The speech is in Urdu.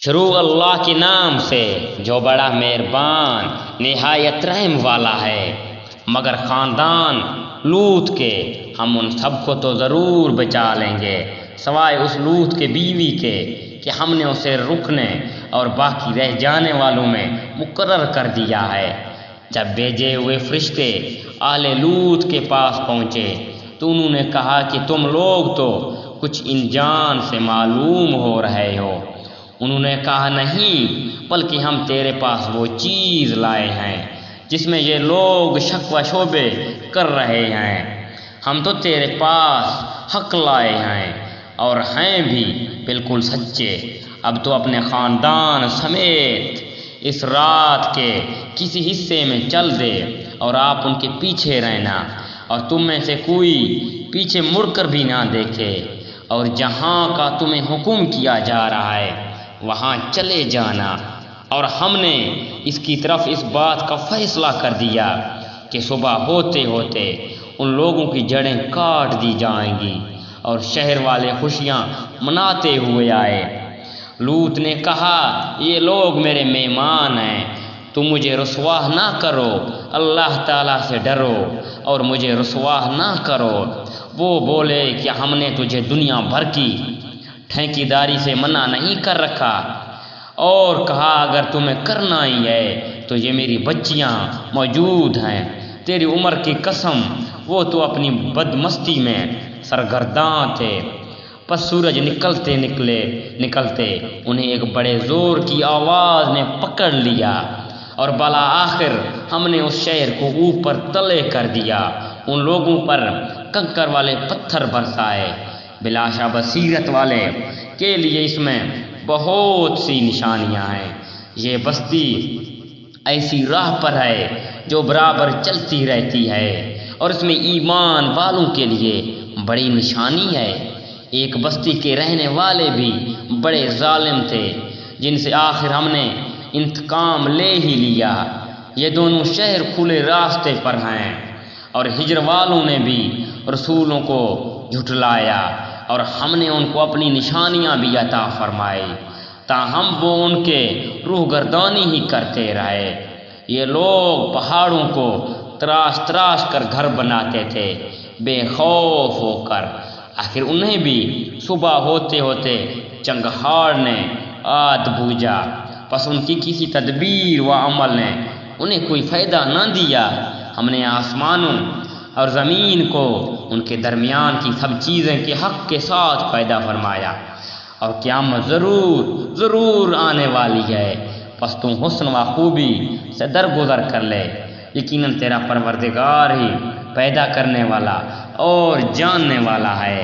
شروع اللہ کے نام سے جو بڑا مہربان نہایت رحم والا ہے۔ مگر خاندان لوط کے ہم ان سب کو تو ضرور بچا لیں گے، سوائے اس لوط کے بیوی کے کہ ہم نے اسے رکنے اور باقی رہ جانے والوں میں مقرر کر دیا ہے۔ جب بھیجے ہوئے فرشتے اہل لوط کے پاس پہنچے تو انہوں نے کہا کہ تم لوگ تو کچھ انجان سے معلوم ہو رہے ہو۔ انہوں نے کہا نہیں، بلکہ ہم تیرے پاس وہ چیز لائے ہیں جس میں یہ لوگ شک و شبے کر رہے ہیں۔ ہم تو تیرے پاس حق لائے ہیں اور ہیں بھی بالکل سچے۔ اب تو اپنے خاندان سمیت اس رات کے کسی حصے میں چل دے اور آپ ان کے پیچھے رہنا، اور تم میں سے کوئی پیچھے مڑ کر بھی نہ دیکھے، اور جہاں کا تمہیں حکم کیا جا رہا ہے وہاں چلے جانا۔ اور ہم نے اس کی طرف اس بات کا فیصلہ کر دیا کہ صبح ہوتے ہوتے ان لوگوں کی جڑیں کاٹ دی جائیں گی اور شہر والے خوشیاں مناتے ہوئے آئے۔ لوط نے کہا یہ لوگ میرے مہمان ہیں، تم مجھے رسوا نہ کرو، اللہ تعالیٰ سے ڈرو اور مجھے رسوا نہ کرو۔ وہ بولے کہ ہم نے تجھے دنیا بھر کی ٹھیکیداری سے منع نہیں کر رکھا، اور کہا اگر تمہیں کرنا ہی ہے تو یہ میری بچیاں موجود ہیں، تیری عمر کی قسم وہ تو اپنی بدمستی میں سرگرداں تھے۔ پس سورج نکلتے انہیں ایک بڑے زور کی آواز نے پکڑ لیا، اور بالآخر ہم نے اس شہر کو اوپر تلے کر دیا، ان لوگوں پر کنکر والے پتھر برسائے۔ بلاشا بصیرت والے کے لیے اس میں بہت سی نشانیاں ہیں۔ یہ بستی ایسی راہ پر ہے جو برابر چلتی رہتی ہے، اور اس میں ایمان والوں کے لیے بڑی نشانی ہے۔ ایک بستی کے رہنے والے بھی بڑے ظالم تھے، جن سے آخر ہم نے انتقام لے ہی لیا۔ یہ دونوں شہر کھلے راستے پر ہیں، اور ہجر والوں نے بھی رسولوں کو جھٹلایا، اور ہم نے ان کو اپنی نشانیاں بھی عطا فرمائی، تاہم وہ ان کے روح گردانی ہی کرتے رہے۔ یہ لوگ پہاڑوں کو تراش تراش کر گھر بناتے تھے بے خوف ہو کر، آخر انہیں بھی صبح ہوتے ہوتے چنگھاڑ نے آد بوجھا، پس ان کی کسی تدبیر و عمل نے انہیں کوئی فائدہ نہ دیا۔ ہم نے آسمانوں اور زمین کو ان کے درمیان کی سب چیزیں کے حق کے ساتھ پیدا فرمایا، اور قیامت ضرور آنے والی ہے، پس تم حسن و خوبی سے درگزر کر لے، یقیناً تیرا پروردگار ہی پیدا کرنے والا اور جاننے والا ہے۔